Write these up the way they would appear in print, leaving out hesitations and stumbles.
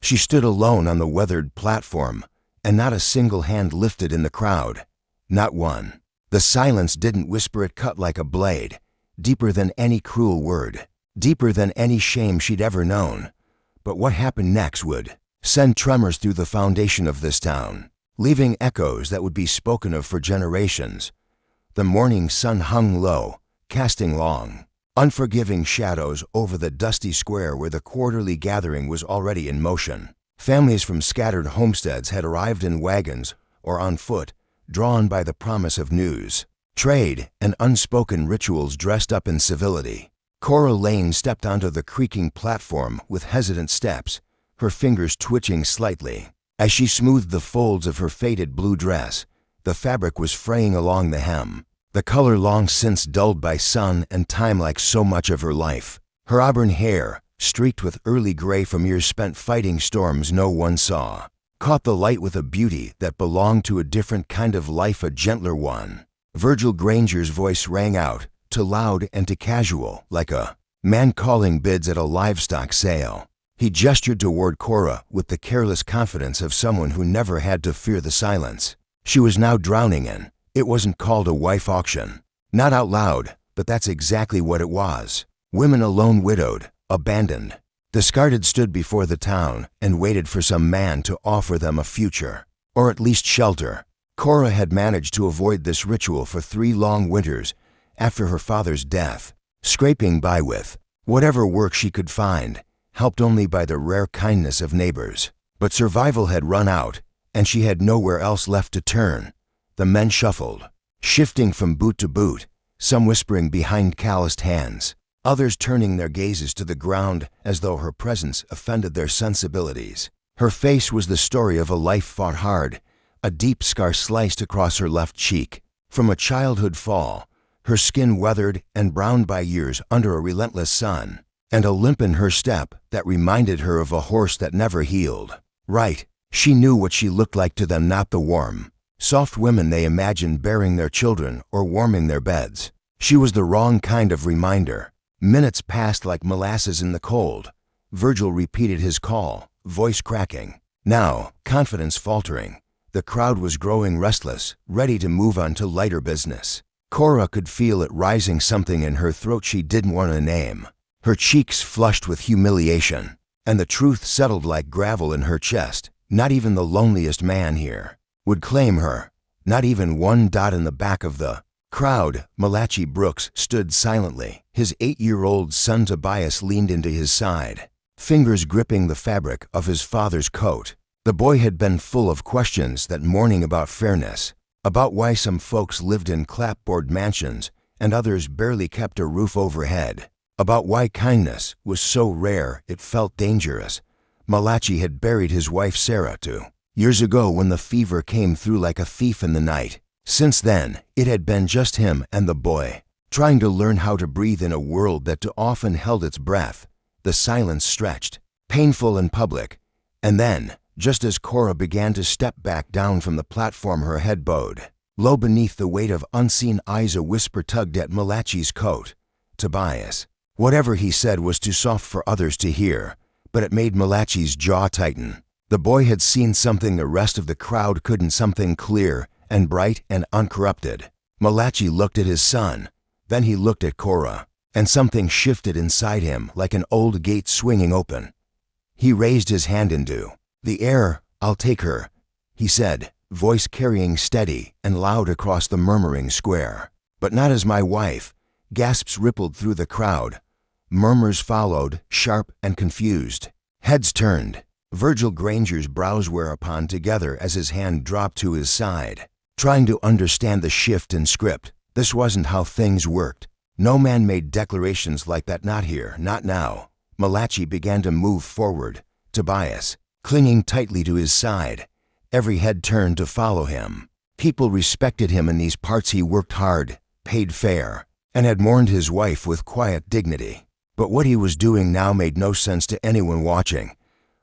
She stood alone on the weathered platform, and not a single hand lifted in the crowd. Not one. The silence didn't whisper, it cut like a blade, deeper than any cruel word, deeper than any shame she'd ever known. But what happened next would send tremors through the foundation of this town, leaving echoes that would be spoken of for generations. The morning sun hung low, casting long, unforgiving shadows over the dusty square where the quarterly gathering was already in motion. Families from scattered homesteads had arrived in wagons or on foot, drawn by the promise of news, trade, and unspoken rituals dressed up in civility. Cora Lane stepped onto the creaking platform with hesitant steps, her fingers twitching slightly. As she smoothed the folds of her faded blue dress, the fabric was fraying along the hem, the color long since dulled by sun and time like so much of her life. Her auburn hair, streaked with early gray from years spent fighting storms no one saw, caught the light with a beauty that belonged to a different kind of life, a gentler one. Virgil Granger's voice rang out, to loud and to casual, like a man calling bids at a livestock sale. He gestured toward Cora with the careless confidence of someone who never had to fear the silence she was now drowning in. It wasn't called a wife auction. Not out loud, but that's exactly what it was. Women alone, widowed, abandoned, discarded, stood before the town and waited for some man to offer them a future, or at least shelter. Cora had managed to avoid this ritual for 3 long winters after her father's death, scraping by with whatever work she could find, helped only by the rare kindness of neighbors. But survival had run out, and she had nowhere else left to turn. The men shuffled, shifting from boot to boot, some whispering behind calloused hands, others turning their gazes to the ground as though her presence offended their sensibilities. Her face was the story of a life fought hard, a deep scar sliced across her left cheek. From a childhood fall, her skin weathered and browned by years under a relentless sun, and a limp in her step that reminded her of a horse that never healed. Right, she knew what she looked like to them, not the warm, soft women they imagined bearing their children or warming their beds. She was the wrong kind of reminder. Minutes passed like molasses in the cold. Virgil repeated his call, voice cracking. Now, confidence faltering. The crowd was growing restless, ready to move on to lighter business. Cora could feel it rising, something in her throat she didn't want to name. Her cheeks flushed with humiliation, and the truth settled like gravel in her chest. Not even the loneliest man here would claim her. Not even one dot in the back of the crowd. Malachi Brooks stood silently. His 8-year-old son Tobias leaned into his side, fingers gripping the fabric of his father's coat. The boy had been full of questions that morning about fairness, about why some folks lived in clapboard mansions and others barely kept a roof overhead, about why kindness was so rare it felt dangerous. Malachi had buried his wife Sarah 2 years ago when the fever came through like a thief in the night. Since then, it had been just him and the boy, trying to learn how to breathe in a world that too often held its breath. The silence stretched, painful and public, and then, just as Cora began to step back down from the platform, her head bowed low beneath the weight of unseen eyes, a whisper tugged at Malachi's coat. Tobias. Whatever he said was too soft for others to hear, but it made Malachi's jaw tighten. The boy had seen something the rest of the crowd couldn't, something clear and bright and uncorrupted. Malachi looked at his son, then he looked at Cora, and something shifted inside him like an old gate swinging open. He raised his hand into the air. "I'll take her," he said, voice carrying steady and loud across the murmuring square. "But not as my wife." Gasps rippled through the crowd. Murmurs followed, sharp and confused. Heads turned. Virgil Granger's brows were upon together as his hand dropped to his side, trying to understand the shift in script. This wasn't how things worked. No man made declarations like that, not here, not now. Malachi began to move forward, Tobias clinging tightly to his side. Every head turned to follow him. People respected him in these parts. He worked hard, paid fair, and had mourned his wife with quiet dignity. But what he was doing now made no sense to anyone watching.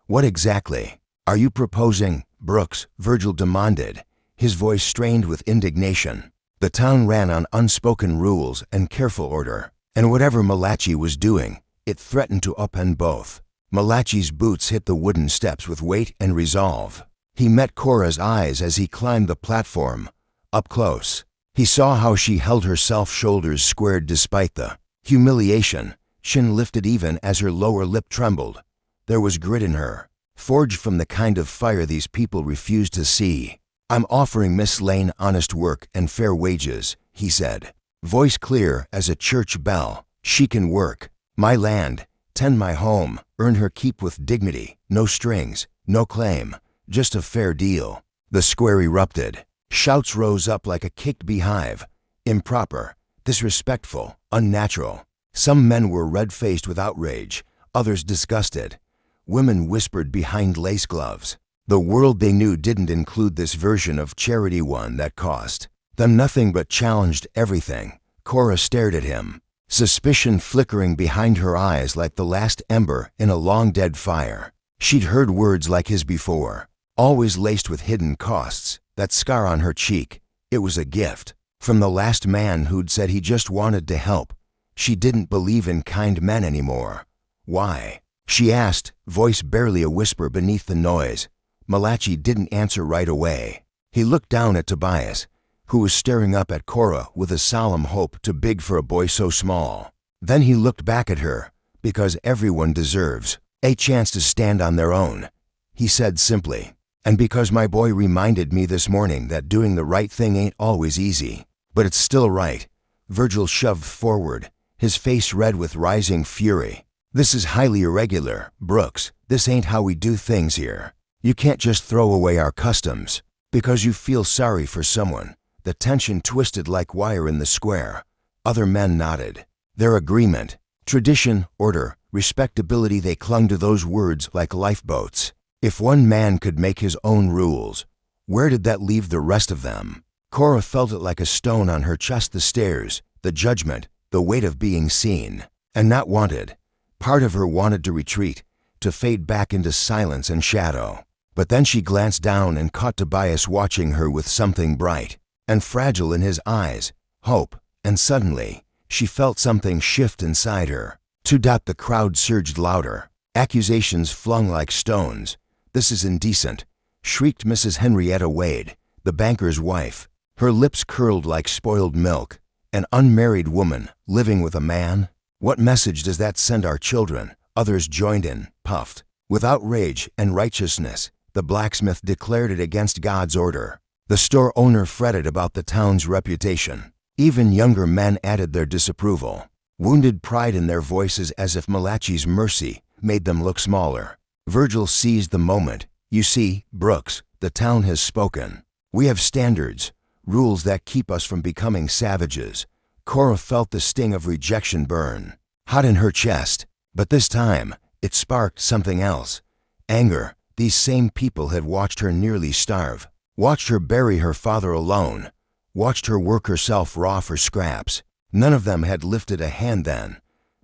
"What exactly are you proposing, Brooks?" Virgil demanded, his voice strained with indignation. The town ran on unspoken rules and careful order, and whatever Malachi was doing, it threatened to upend both. Malachi's boots hit the wooden steps with weight and resolve. He met Cora's eyes as he climbed the platform, up close. He saw how she held herself, shoulders squared despite the humiliation, chin lifted even as her lower lip trembled. There was grit in her, forged from the kind of fire these people refused to see. "I'm offering Miss Lane honest work and fair wages," he said, voice clear as a church bell. "She can work my land, tend my home, earn her keep with dignity, no strings, no claim, just a fair deal." The square erupted. Shouts rose up like a kicked beehive. Improper, disrespectful, unnatural. Some men were red-faced with outrage, others disgusted. Women whispered behind lace gloves. The world they knew didn't include this version of charity, one that cost them nothing but challenged everything. Cora stared at him, suspicion flickering behind her eyes like the last ember in a long-dead fire. She'd heard words like his before, always laced with hidden costs. That scar on her cheek, it was a gift from the last man who'd said he just wanted to help. She didn't believe in kind men anymore. "Why?" she asked, voice barely a whisper beneath the noise. Malachi didn't answer right away. He looked down at Tobias, who was staring up at Cora with a solemn hope too big for a boy so small. Then he looked back at her. "Because everyone deserves a chance to stand on their own," he said simply. "And because my boy reminded me this morning that doing the right thing ain't always easy, but it's still right." Virgil shoved forward, his face red with rising fury. "This is highly irregular, Brooks. This ain't how we do things here. You can't just throw away our customs because you feel sorry for someone." The tension twisted like wire in the square. Other men nodded. Their agreement, tradition, order, respectability, they clung to those words like lifeboats. If one man could make his own rules, where did that leave the rest of them? Cora felt it like a stone on her chest, the stares, the judgment, the weight of being seen and not wanted. Part of her wanted to retreat, to fade back into silence and shadow. But then she glanced down and caught Tobias watching her with something bright and fragile in his eyes, hope, and suddenly, she felt something shift inside her. The crowd surged louder, accusations flung like stones. "This is indecent," shrieked Mrs. Henrietta Wade, the banker's wife, her lips curled like spoiled milk. "An unmarried woman living with a man? What message does that send our children?" Others joined in, puffed. With outrage and righteousness, the blacksmith declared it against God's order. The store owner fretted about the town's reputation. Even younger men added their disapproval, wounded pride in their voices as if Malachi's mercy made them look smaller. Virgil seized the moment. "You see, Brooks, the town has spoken. We have standards, rules that keep us from becoming savages." Cora felt the sting of rejection burn hot in her chest, but this time it sparked something else. Anger. These same people had watched her nearly starve, watched her bury her father alone, watched her work herself raw for scraps. None of them had lifted a hand then,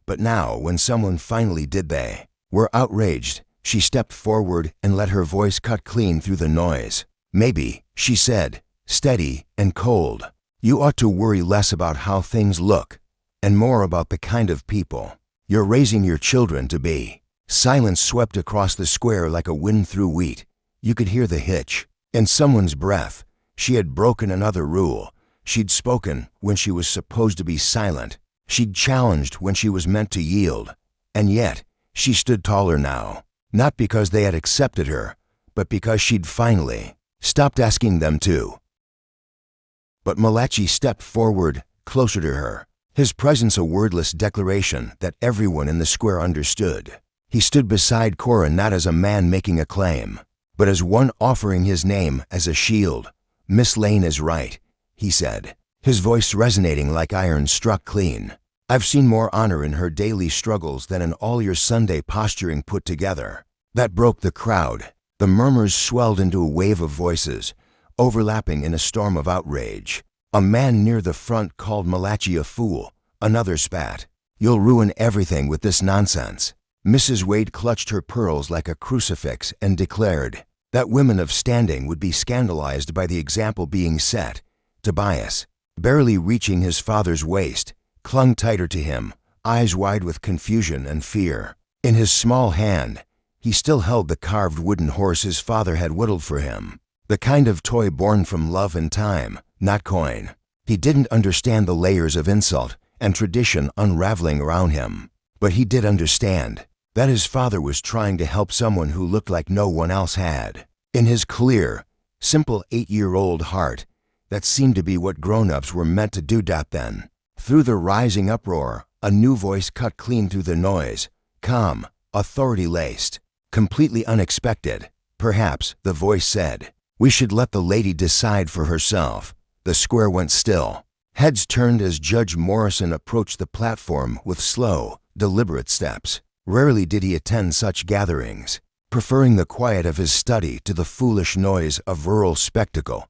but now, when someone finally did, they were outraged. She stepped forward and let her voice cut clean through the noise. "Maybe," she said, steady and cold, "you ought to worry less about how things look and more about the kind of people you're raising your children to be." Silence swept across the square like a wind through wheat. You could hear the hitch in someone's breath. She had broken another rule. She'd spoken when she was supposed to be silent. She'd challenged when she was meant to yield. And yet, she stood taller now, not because they had accepted her, but because she'd finally stopped asking them to. But Malachi stepped forward, closer to her, his presence a wordless declaration that everyone in the square understood. He stood beside Cora not as a man making a claim, but as one offering his name as a shield. "Miss Lane is right," he said, his voice resonating like iron struck clean. "I've seen more honor in her daily struggles than in all your Sunday posturing put together." That broke the crowd. The murmurs swelled into a wave of voices, overlapping in a storm of outrage. A man near the front called Malachi a fool. Another spat. "You'll ruin everything with this nonsense." Mrs. Wade clutched her pearls like a crucifix and declared that women of standing would be scandalized by the example being set. Tobias, barely reaching his father's waist, clung tighter to him, eyes wide with confusion and fear. In his small hand, he still held the carved wooden horse his father had whittled for him, the kind of toy born from love and time, not coin. He didn't understand the layers of insult and tradition unraveling around him, but he did understand that his father was trying to help someone who looked like no one else had. In his clear, simple 8-year-old heart, that seemed to be what grown-ups were meant to do then. Through the rising uproar, a new voice cut clean through the noise, calm, authority-laced, completely unexpected. Perhaps, the voice said, "We should let the lady decide for herself." The square went still. Heads turned as Judge Morrison approached the platform with slow, deliberate steps. Rarely did he attend such gatherings, preferring the quiet of his study to the foolish noise of rural spectacle.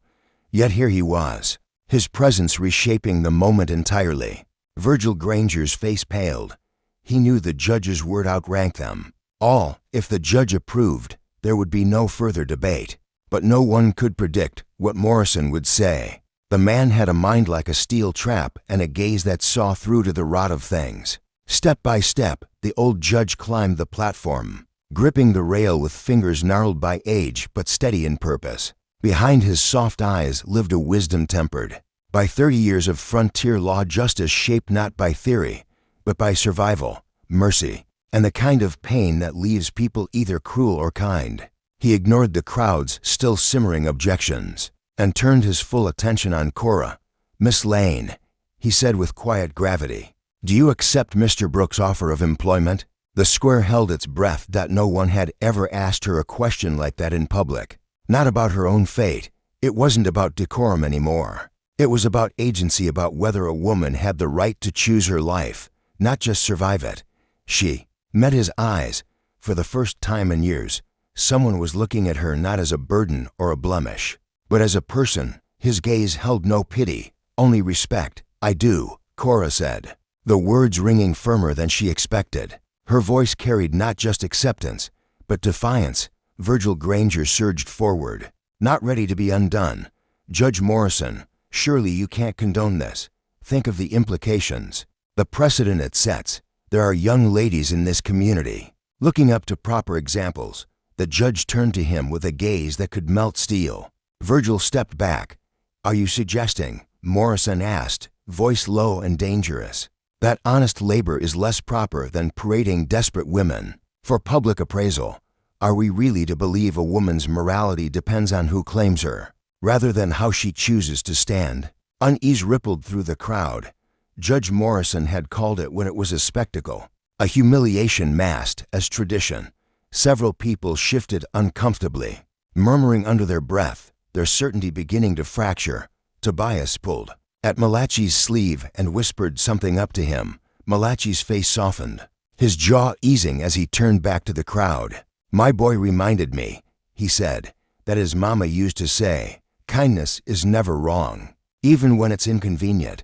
Yet here he was, his presence reshaping the moment entirely. Virgil Granger's face paled. He knew the judge's word outranked them all. If the judge approved, there would be no further debate. But no one could predict what Morrison would say. The man had a mind like a steel trap and a gaze that saw through to the rot of things. Step by step, the old judge climbed the platform, gripping the rail with fingers gnarled by age but steady in purpose. Behind his soft eyes lived a wisdom tempered by 30 years of frontier law justice shaped not by theory, but by survival, mercy, and the kind of pain that leaves people either cruel or kind. He ignored the crowd's still simmering objections and turned his full attention on Cora. "Miss Lane," he said with quiet gravity, "do you accept Mr. Brooks' offer of employment?" The square held its breath that no one had ever asked her a question like that in public. Not about her own fate. It wasn't about decorum anymore. It was about agency, about whether a woman had the right to choose her life, not just survive it. She met his eyes. For the first time in years, someone was looking at her not as a burden or a blemish, but as a person. His gaze held no pity, only respect. "I do," Cora said, the words ringing firmer than she expected. Her voice carried not just acceptance, but defiance. Virgil Granger surged forward, not ready to be undone. "Judge Morrison, surely you can't condone this. Think of the implications, the precedent it sets. There are young ladies in this community looking up to proper examples." The judge turned to him with a gaze that could melt steel. Virgil stepped back. "Are you suggesting," Morrison asked, voice low and dangerous, "that honest labor is less proper than parading desperate women for public appraisal? Are we really to believe a woman's morality depends on who claims her, rather than how she chooses to stand?" Unease rippled through the crowd. Judge Morrison had called it when it was a spectacle, a humiliation masked as tradition. Several people shifted uncomfortably, murmuring under their breath, their certainty beginning to fracture. Tobias pulled at Malachi's sleeve and whispered something up to him. Malachi's face softened, his jaw easing as he turned back to the crowd. "My boy reminded me," he said, "that his mama used to say, 'Kindness is never wrong, even when it's inconvenient.'"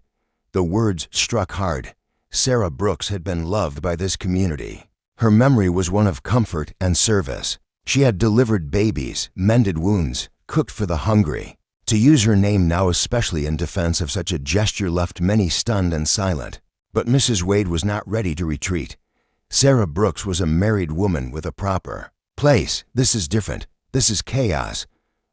The words struck hard. Sarah Brooks had been loved by this community. Her memory was one of comfort and service. She had delivered babies, mended wounds, cooked for the hungry. To use her name now, especially in defense of such a gesture, left many stunned and silent. But Mrs. Wade was not ready to retreat. Sarah Brooks was a married woman with a proper place. "This is different. This is chaos.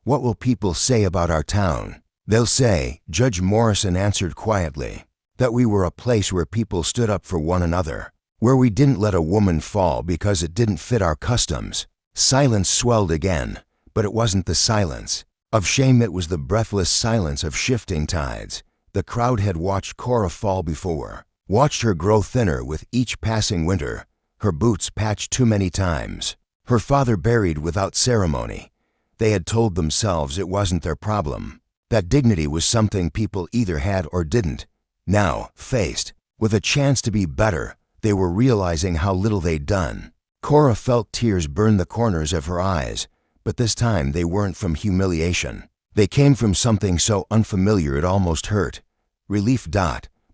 What will people say about our town?" "They'll say," Judge Morrison answered quietly, "that we were a place where people stood up for one another, where we didn't let a woman fall because it didn't fit our customs." Silence swelled again, but it wasn't the silence of shame. It was the breathless silence of shifting tides. The crowd had watched Cora fall before, watched her grow thinner with each passing winter, her boots patched too many times, her father buried without ceremony. They had told themselves it wasn't their problem, that dignity was something people either had or didn't. Now, faced with a chance to be better, they were realizing how little they'd done. Cora felt tears burn the corners of her eyes, but this time they weren't from humiliation. They came from something so unfamiliar it almost hurt. Relief.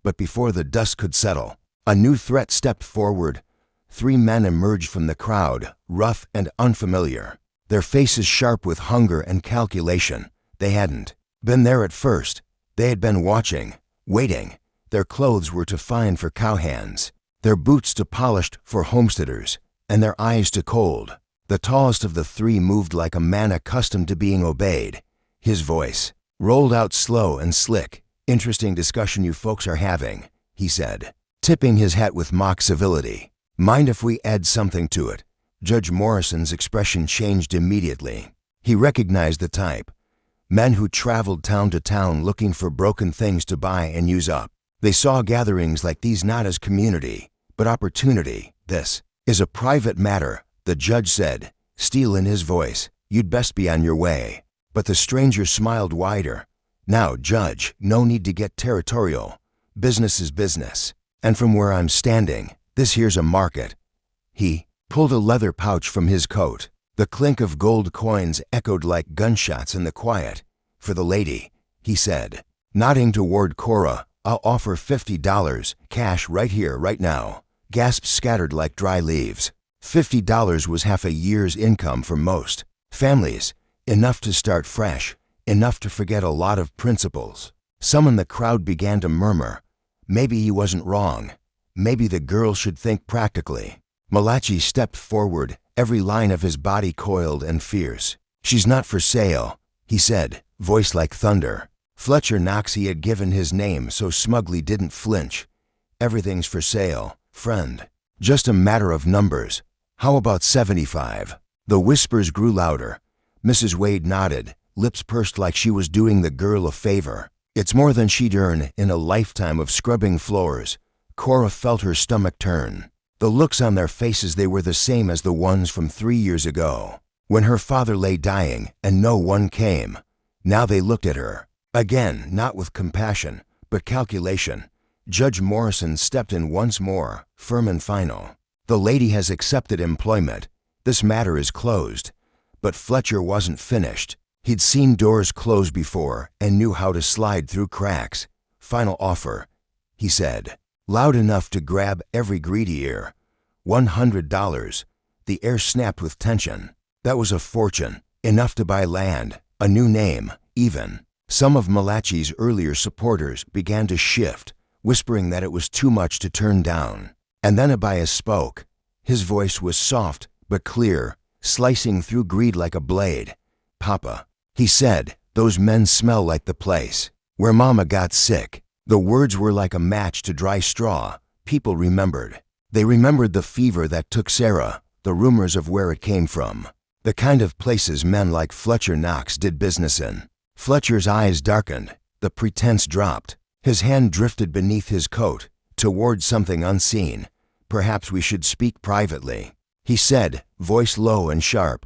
But before the dust could settle, a new threat stepped forward. 3 men emerged from the crowd, rough and unfamiliar, their faces sharp with hunger and calculation. They hadn't been there at first. They had been watching, waiting. Their clothes were too fine for cowhands, their boots too polished for homesteaders. and their eyes to cold. The tallest of the three moved like a man accustomed to being obeyed. His voice rolled out slow and slick. "Interesting discussion you folks are having," he said, tipping his hat with mock civility. "Mind if we add something to it?" Judge Morrison's expression changed immediately. He recognized the type. Men who traveled town to town looking for broken things to buy and use up. They saw gatherings like these not as community, but opportunity. "This is a private matter," the judge said, steel in his voice. "You'd best be on your way." But the stranger smiled wider. "Now, Judge, no need to get territorial. Business is business. And from where I'm standing, this here's a market." He pulled a leather pouch from his coat. The clink of gold coins echoed like gunshots in the quiet. "For the lady," he said, nodding toward Cora. "I'll offer $50, cash right here, right now." Gasps scattered like dry leaves. $50 was half a year's income for most families. Enough to start fresh, enough to forget a lot of principles. Some in the crowd began to murmur. Maybe he wasn't wrong. Maybe the girl should think practically. Malachi stepped forward, every line of his body coiled and fierce. "She's not for sale," he said, voice like thunder. Fletcher Knox, he had given his name so smugly, didn't flinch. "Everything's for sale, friend. Just a matter of numbers. How about 75? The whispers grew louder. Mrs. Wade nodded, lips pursed like she was doing the girl a favor. "It's more than she'd earn in a lifetime of scrubbing floors." Cora felt her stomach turn. The looks on their faces, they were the same as the ones from 3 years ago, when her father lay dying and no one came. Now they looked at her. Again, not with compassion, but calculation. Judge Morrison stepped in once more, firm and final. "The lady has accepted employment. This matter is closed." But Fletcher wasn't finished. He'd seen doors close before and knew how to slide through cracks. "Final offer," he said, loud enough to grab every greedy ear. $100. The air snapped with tension. That was a fortune, enough to buy land, a new name, even. Some of Malachi's earlier supporters began to shift, whispering that it was too much to turn down. And then Abias spoke. His voice was soft but clear, slicing through greed like a blade. "Papa," he said, "those men smell like the place where Mama got sick." The words were like a match to dry straw. People remembered. They remembered the fever that took Sarah, the rumors of where it came from, the kind of places men like Fletcher Knox did business in. Fletcher's eyes darkened. The pretense dropped. His hand drifted beneath his coat, toward something unseen. "Perhaps we should speak privately," he said, voice low and sharp.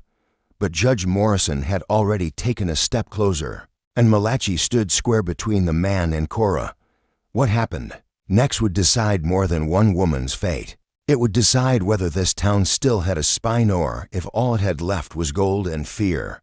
But Judge Morrison had already taken a step closer, and Malachi stood square between the man and Cora. What happened next would decide more than one woman's fate. It would decide whether this town still had a spine or if all it had left was gold and fear.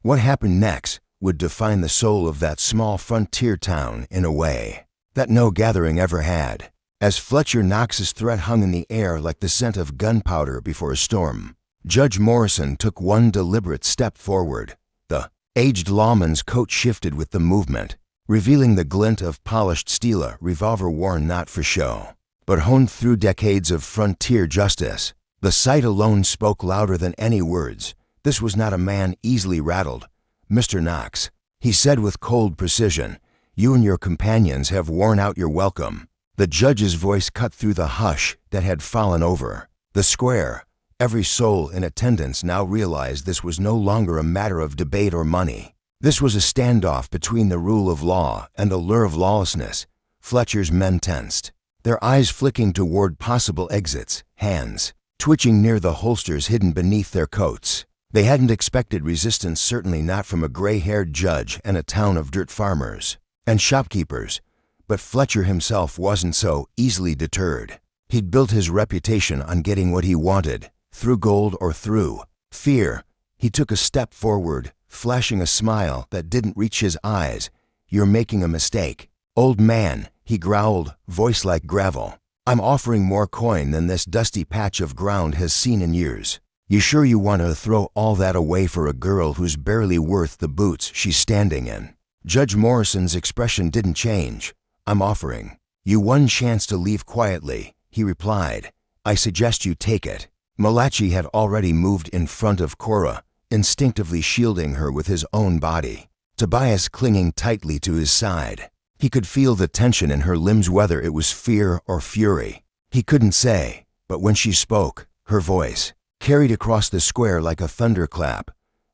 What happened next would define the soul of that small frontier town in a way that no gathering ever had. As Fletcher Knox's threat hung in the air like the scent of gunpowder before a storm, Judge Morrison took one deliberate step forward. The aged lawman's coat shifted with the movement, revealing the glint of polished steel, a revolver worn not for show, but honed through decades of frontier justice. The sight alone spoke louder than any words. This was not a man easily rattled. "Mr. Knox," he said with cold precision, "you and your companions have worn out your welcome." The judge's voice cut through the hush that had fallen over the square. Every soul in attendance now realized this was no longer a matter of debate or money. This was a standoff between the rule of law and the lure of lawlessness. Fletcher's men tensed, their eyes flicking toward possible exits, hands twitching near the holsters hidden beneath their coats. They hadn't expected resistance, certainly not from a gray-haired judge and a town of dirt farmers and shopkeepers. But Fletcher himself wasn't so easily deterred. He'd built his reputation on getting what he wanted, through gold or through fear. He took a step forward, flashing a smile that didn't reach his eyes. "You're making a mistake, old man," he growled, voice like gravel. "I'm offering more coin than this dusty patch of ground has seen in years. You sure you want to throw all that away for a girl who's barely worth the boots she's standing in?" Judge Morrison's expression didn't change. "I'm offering you one chance to leave quietly," he replied. I suggest you take it." Malachi had already moved in front of Cora, instinctively shielding her with his own body, Tobias clinging tightly to his side. He could feel the tension in her limbs, whether it was fear or fury. He couldn't say, but when she spoke, her voice carried across the square like a thunderclap.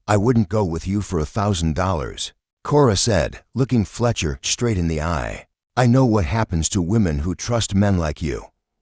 "I wouldn't go with you for $1,000. Cora said, looking Fletcher straight in the eye. "I know what happens to women who trust men like you."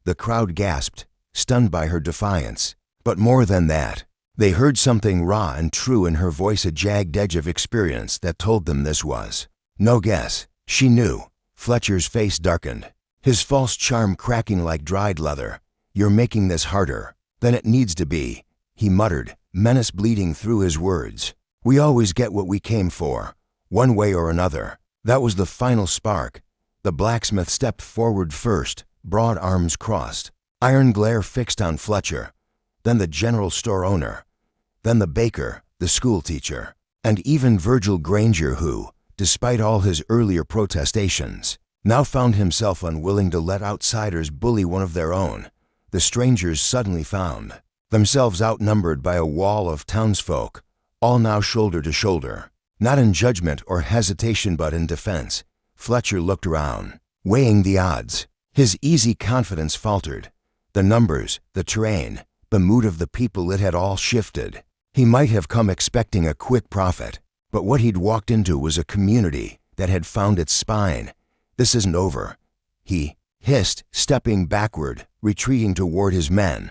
The crowd gasped, stunned by her defiance. But more than that, they heard something raw and true in her voice, a jagged edge of experience that told them this was no guess. She knew. Fletcher's face darkened, his false charm cracking like dried leather. "You're making this harder than it needs to be," he muttered, menace bleeding through his words. "We always get what we came for, one way or another." That was the final spark. The blacksmith stepped forward first, broad arms crossed, iron glare fixed on Fletcher, then the general store owner, then the baker, the schoolteacher, and even Virgil Granger, who, despite all his earlier protestations, now found himself unwilling to let outsiders bully one of their own. The strangers suddenly found themselves outnumbered by a wall of townsfolk, all now shoulder to shoulder. Not in judgment or hesitation, but in defense, Fletcher looked around, weighing the odds. His easy confidence faltered. The numbers, the terrain, the mood of the people, it had all shifted. He might have come expecting a quick profit, but what he'd walked into was a community that had found its spine. "This isn't over," he hissed, stepping backward, retreating toward his men.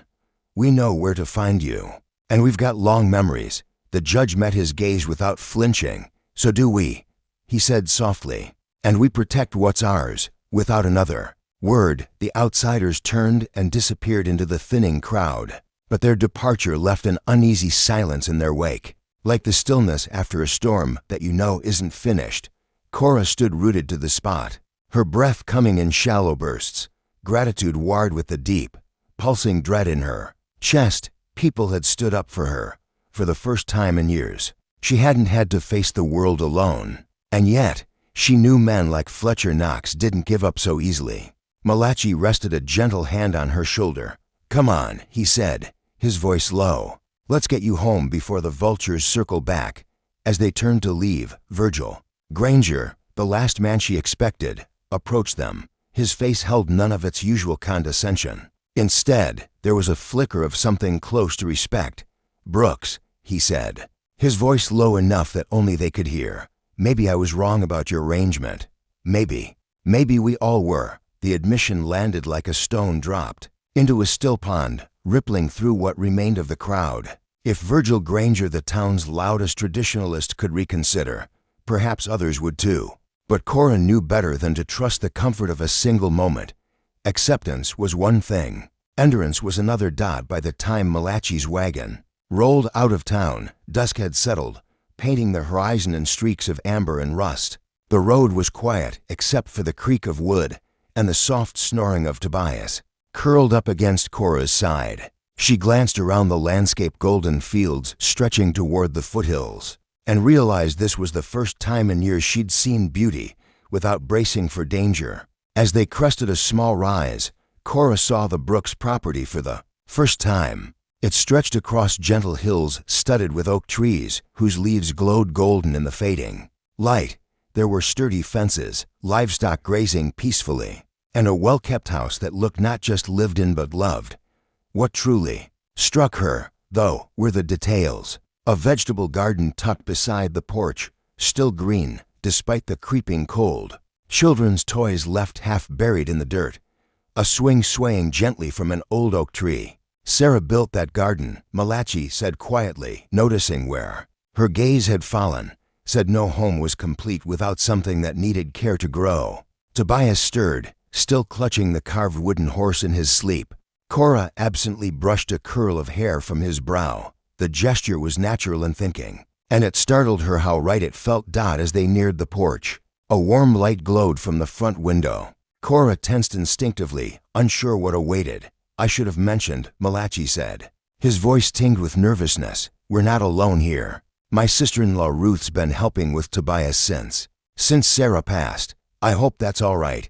"We know where to find you, and we've got long memories." The judge met his gaze without flinching. "So do we," he said softly, "and we protect what's ours." Without another word, the outsiders turned and disappeared into the thinning crowd, but their departure left an uneasy silence in their wake, like the stillness after a storm that you know isn't finished. Cora stood rooted to the spot, her breath coming in shallow bursts, gratitude warred with the deep, pulsing dread in her chest. People had stood up for her. For the first time in years, she hadn't had to face the world alone, and yet she knew men like Fletcher Knox didn't give up so easily. Malachi rested a gentle hand on her shoulder. "Come on," he said, his voice low. "Let's get you home before the vultures circle back." As they turned to leave, Virgil Granger, the last man she expected, approached them. His face held none of its usual condescension. Instead, there was a flicker of something close to respect. "Brooks," he said, his voice low enough that only they could hear. "Maybe I was wrong about your arrangement. Maybe we all were." The admission landed like a stone dropped into a still pond, rippling through what remained of the crowd. If Virgil Granger, the town's loudest traditionalist, could reconsider, perhaps others would too. But Cora knew better than to trust the comfort of a single moment. Acceptance was one thing. Endurance was another. By the time Malachi's wagon rolled out of town, dusk had settled, painting the horizon in streaks of amber and rust. The road was quiet except for the creak of wood and the soft snoring of Tobias, curled up against Cora's side. She glanced around the landscape, golden fields stretching toward the foothills, and realized this was the first time in years she'd seen beauty without bracing for danger. As they crested a small rise, Cora saw the Brooks property for the first time. It stretched across gentle hills studded with oak trees whose leaves glowed golden in the fading light. There were sturdy fences, livestock grazing peacefully, and a well-kept house that looked not just lived in but loved. What truly struck her, though, were the details. A vegetable garden tucked beside the porch, still green despite the creeping cold. Children's toys left half buried in the dirt. A swing swaying gently from an old oak tree. "Sarah built that garden," Malachi said quietly, noticing where her gaze had fallen. Said no home was complete without something that needed care to grow. Tobias stirred, still clutching the carved wooden horse in his sleep. Cora absently brushed a curl of hair from his brow. The gesture was natural in thinking, and it startled her how right it felt. As they neared the porch, a warm light glowed from the front window. Cora tensed instinctively, unsure what awaited. "I should have mentioned," Malachi said, his voice tinged with nervousness. "We're not alone here. My sister-in-law Ruth's been helping with Tobias since Sarah passed. I hope that's all right."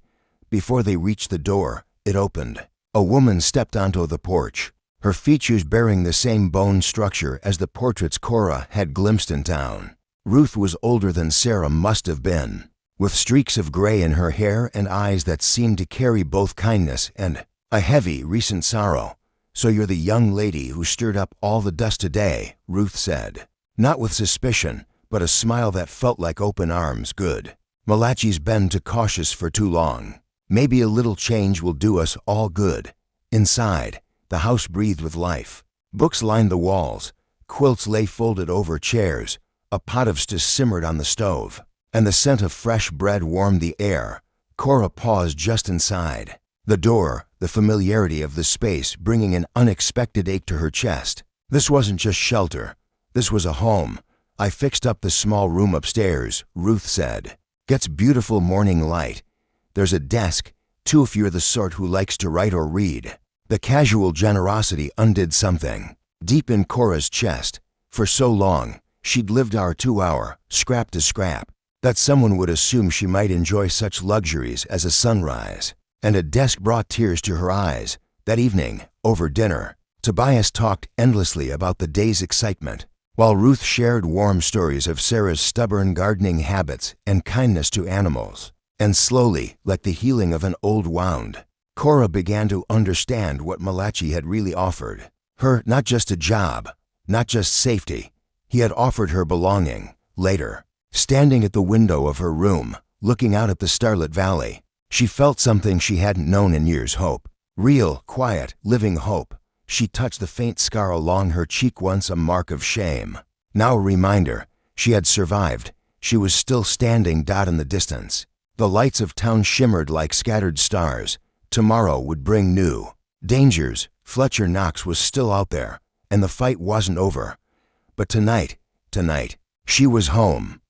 Before they reached the door, it opened, A woman stepped onto the porch, her features bearing the same bone structure as the portraits Cora had glimpsed in town. Ruth was older than Sarah must have been, with streaks of gray in her hair and eyes that seemed to carry both kindness and a heavy, recent sorrow. "So you're the young lady who stirred up all the dust today," Ruth said. Not with suspicion, but a smile that felt like open arms. "Good. Malachi's been too cautious for too long. Maybe a little change will do us all good." Inside, the house breathed with life. Books lined the walls, quilts lay folded over chairs, a pot of stew simmered on the stove, and the scent of fresh bread warmed the air. Cora paused just inside. The door, the familiarity of the space bringing an unexpected ache to her chest. This wasn't just shelter. This was a home. "I fixed up the small room upstairs," Ruth said. "Gets beautiful morning light. There's a desk, too, if you're the sort who likes to write or read." The casual generosity undid something deep in Cora's chest. For so long, she'd lived hour to hour, scrap to scrap, that someone would assume she might enjoy such luxuries as a sunrise. And a desk brought tears to her eyes. That evening, over dinner, Tobias talked endlessly about the day's excitement, while Ruth shared warm stories of Sarah's stubborn gardening habits and kindness to animals. And slowly, like the healing of an old wound, Cora began to understand what Malachi had really offered. Her not just a job, not just safety. He had offered her belonging. Later, standing at the window of her room, looking out at the starlit valley, she felt something she hadn't known in years. Hope. Real, quiet, living hope. She touched the faint scar along her cheek, once a mark of shame. Now a reminder. She had survived. She was still standing. In the distance, the lights of town shimmered like scattered stars. Tomorrow would bring new dangers. Fletcher Knox was still out there, and the fight wasn't over. But tonight, she was home.